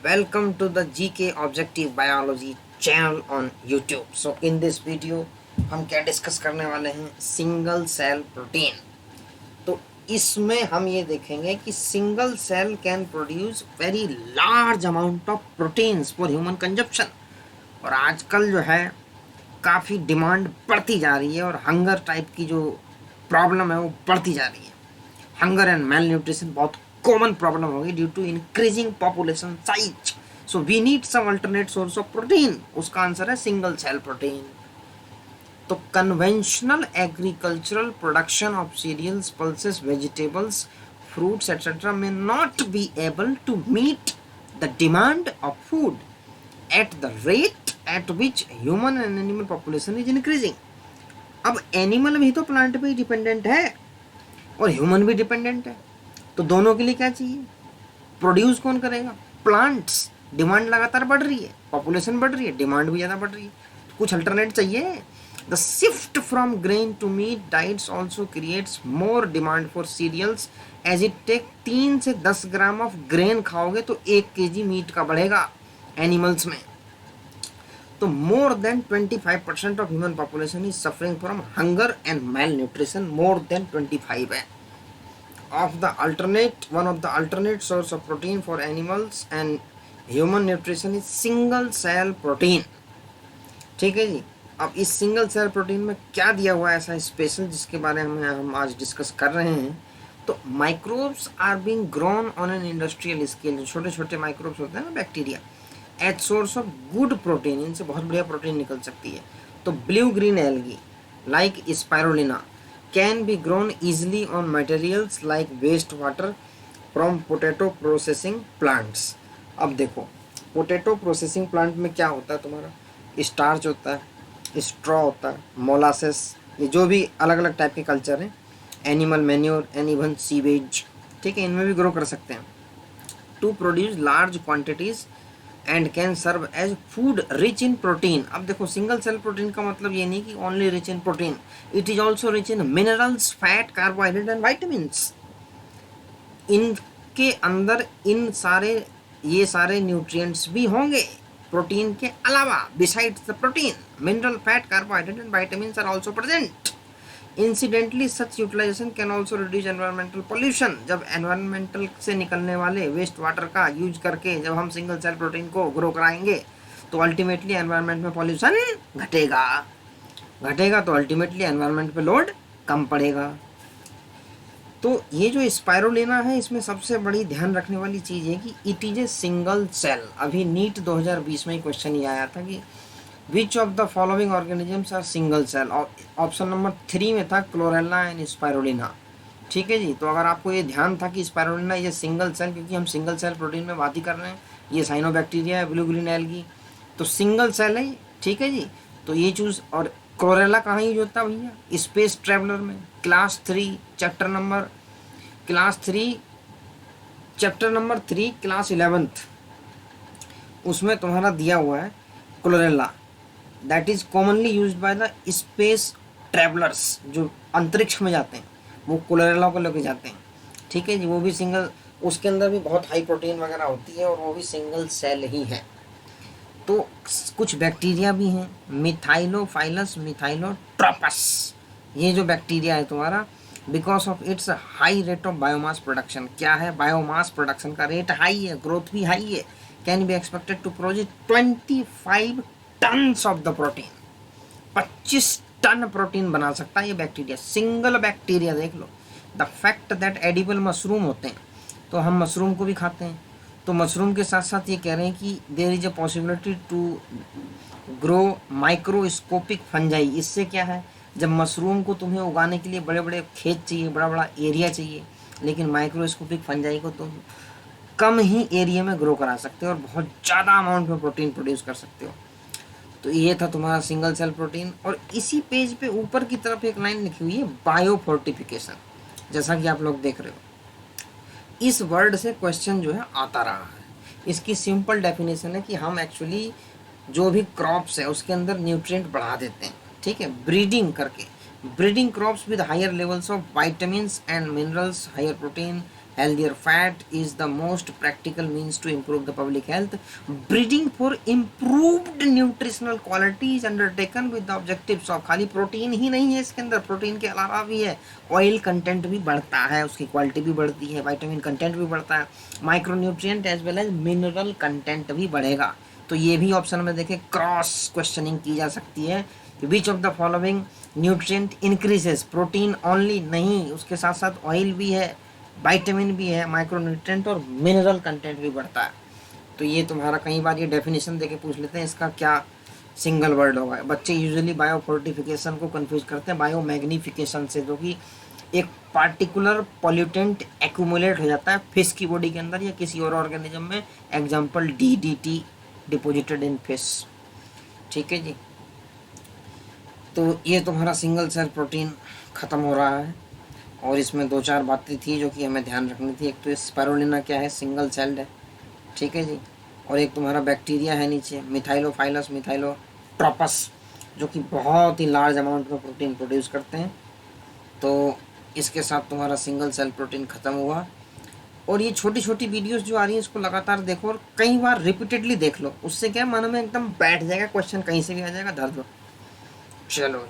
Welcome to the GK Objective Biology channel on YouTube. So in this video हम क्या discuss करने वाले हैं, सिंगल सेल प्रोटीन। तो इसमें हम ये देखेंगे कि single cell can produce very large amount of proteins for human consumption. और आजकल जो है काफ़ी डिमांड बढ़ती जा रही है और हंगर टाइप की जो प्रॉब्लम है वो बढ़ती जा रही है। हंगर एंड मेल न्यूट्रिशन बहुत कॉमन प्रॉब्लम होगी due to increasing population size. So we need some alternate source of protein. उसका आंसर है सिंगल सेल प्रोटीन। तो conventional agricultural production of cereals, pulses, vegetables, fruits etc. may not be able to meet the demand of food at the rate at which human and animal population is increasing. अब animal भी तो plant पे dependent है और human भी dependent है, तो दोनों के लिए क्या चाहिए? प्रोड्यूस कौन करेगा? प्लांट्स। डिमांड लगातार बढ़ रही है, पॉपुलेशन बढ़ रही है, डिमांड भी ज़्यादा बढ़ रही है, तो कुछ अल्टरनेट चाहिए। The shift from grain to meat diets also creates more demand for cereals as it take 3 से 10 ग्राम ऑफ ग्रेन खाओगे तो 1 kg मीट का बढ़ेगा एनिमल्स में। तो more than 25% of human population is suffering from hunger and mail nutrition. More than 25 है। one of the alternate source of protein for animals and human nutrition is single cell protein। ठीक है जी। अब इस single cell protein में क्या दिया हुआ है ऐसा स्पेशल जिसके बारे में हम आज डिस्कस कर रहे हैं। तो microbes are being grown on an industrial scale. जो छोटे छोटे माइक्रोब्स होते हैं ना, bacteria, as source of good protein, इनसे बहुत बढ़िया प्रोटीन निकल सकती है। तो blue green algae like spirulina can be grown easily on materials like waste water from potato processing plants। अब देखो, पोटैटो प्रोसेसिंग प्लांट में क्या होता है? तुम्हारा स्टार्च होता है, स्ट्रॉ होता है, मोलासेस, ये जो भी अलग अलग टाइप के कल्चर हैं, animal manure and even sewage, ठीक है, इनमें भी ग्रो कर सकते हैं to produce large quantities and can serve as food rich in protein. अब देखो, सिंगल सेल प्रोटीन का मतलब ये नहीं कि only rich in protein, it is also rich in minerals, fat, carbohydrate and vitamins. इनके अंदर ये सारे न्यूट्रिएंट्स भी होंगे प्रोटीन के अलावा। Besides the protein, mineral, fat, carbohydrate and vitamins are also present. Incidentally such utilization can also reduce environmental pollution. जब environmental से निकलने वाले वेस्ट वाटर का यूज करके जब हम सिंगल सेल प्रोटीन को ग्रो कराएंगे तो अल्टीमेटली एनवायरमेंट में पोल्यूशन घटेगा तो अल्टीमेटली एनवायरमेंट पे लोड कम पड़ेगा। तो ये जो स्पायरुलिना है, इसमें सबसे बड़ी ध्यान रखने वाली चीज़ है कि it is a single cell. अभी नीट 2020 में क्वेश्चन ये आया था कि which of the following organisms are single cell. Option number 3 में था क्लोरेला एंड स्पायरुलिना। ठीक है जी। तो अगर आपको ये ध्यान था कि स्पायरुलिना ये सिंगल सेल, क्योंकि हम सिंगल सेल प्रोटीन में बात ही कर रहे हैं, ये साइनोबैक्टीरिया है, ब्लू ग्रीन एल्गी, तो सिंगल सेल है। ठीक है जी। तो ये चूज। और क्लोरेला कहाँ यूज होता है भैया? स्पेस ट्रेवलर में, class 3 chapter number 3 class 11th, उसमें तुम्हारा दिया हुआ है chlorella. That is commonly used by the space travellers. जो अंतरिक्ष में जाते हैं वो क्लोरेला को लेके जाते हैं। ठीक है जी। वो भी सिंगल, उसके अंदर भी बहुत हाई प्रोटीन वगैरह होती है और वो भी सिंगल सेल ही है। तो कुछ बैक्टीरिया भी हैं, मिथाइलोफाइलस मिथाइलोट्रोपस। ये जो बैक्टीरिया है तुम्हारा, because of its high rate of biomass production, क्या है? बायोमास प्रोडक्शन का रेट हाई है, ग्रोथ भी हाई है, can be expected to produce 25 tons of the protein. 25 ton protein बना सकता है ये बैक्टीरिया, सिंगल बैक्टीरिया। देख लो, the fact that edible mushroom होते हैं, तो हम मशरूम को भी खाते हैं, तो मशरूम के साथ साथ ये कह रहे हैं कि there is a possibility to grow microscopic fungi. इससे क्या है? जब मशरूम को तुम्हें उगाने के लिए बड़े बड़े खेत चाहिए, बड़ा बड़ा एरिया चाहिए, लेकिन माइक्रोस्कोपिक फंजाई को तुम कम ही एरिया में ग्रो करा सकते हो और बहुत ज़्यादा अमाउंट में प्रोटीन प्रोड्यूस कर सकते हो। तो ये था तुम्हारा सिंगल सेल प्रोटीन। और इसी पेज पे ऊपर की तरफ एक लाइन लिखी हुई है, बायोफोर्टिफिकेशन, जैसा कि आप लोग देख रहे हो। इस वर्ड से क्वेश्चन जो है आता रहा है। इसकी सिंपल डेफिनेशन है कि हम एक्चुअली जो भी क्रॉप्स है उसके अंदर न्यूट्रिएंट बढ़ा देते हैं, ठीक है, ब्रीडिंग करके। Breeding crops with higher levels of vitamins and minerals, higher protein Healthier fat is the most practical means to improve the public health. Breeding for improved nutritional quality is undertaken with the objectives of, खाली protein ही नहीं है इसके अंदर, protein के अलावा भी है, oil content भी बढ़ता है, उसकी क्वालिटी भी बढ़ती है, विटामिन कंटेंट भी बढ़ता है, micronutrient as well as mineral content भी बढ़ेगा। तो ये भी ऑप्शन में देखें क्रॉस क्वेश्चनिंग की जा सकती है, विच of the following nutrient increases, protein only नहीं, उसके साथ साथ ऑयल भी है, विटामिन भी है, माइक्रोन्यूट्रिएंट और मिनरल कंटेंट भी बढ़ता है। तो ये तुम्हारा कई बार ये डेफिनेशन देके पूछ लेते हैं इसका क्या सिंगल वर्ड होगा। बच्चे यूजुअली बायो फोर्टिफिकेशन को कंफ्यूज करते हैं बायो मैग्निफिकेशन से, जो कि एक पार्टिकुलर पॉल्यूटेंट एक्यूमुलेट हो जाता है फिश की बॉडी के अंदर या किसी और ऑर्गेनिज्म में, example DDT, deposited in fish. ठीक है जी, तो ये तुम्हारा सिंगल सेल प्रोटीन ख़त्म हो रहा है, और इसमें 2-4 बातें थी जो कि हमें ध्यान रखनी थी। एक तो स्पाइरुलिना क्या है, सिंगल सेल्ड है, ठीक है जी, और एक तुम्हारा बैक्टीरिया है नीचे मिथाइलोफाइलस मिथाइलोट्रोपस, जो कि बहुत ही लार्ज अमाउंट में प्रोटीन प्रोड्यूस करते हैं। तो इसके साथ तुम्हारा सिंगल सेल प्रोटीन ख़त्म हुआ। और ये छोटी छोटी वीडियोस जो आ रही हैं इसको लगातार देखो और कई बार रिपीटेडली देख लो, उससे क्या मन में एकदम बैठ जाएगा, क्वेश्चन कहीं से भी आ जाएगा, धर दो। चलो।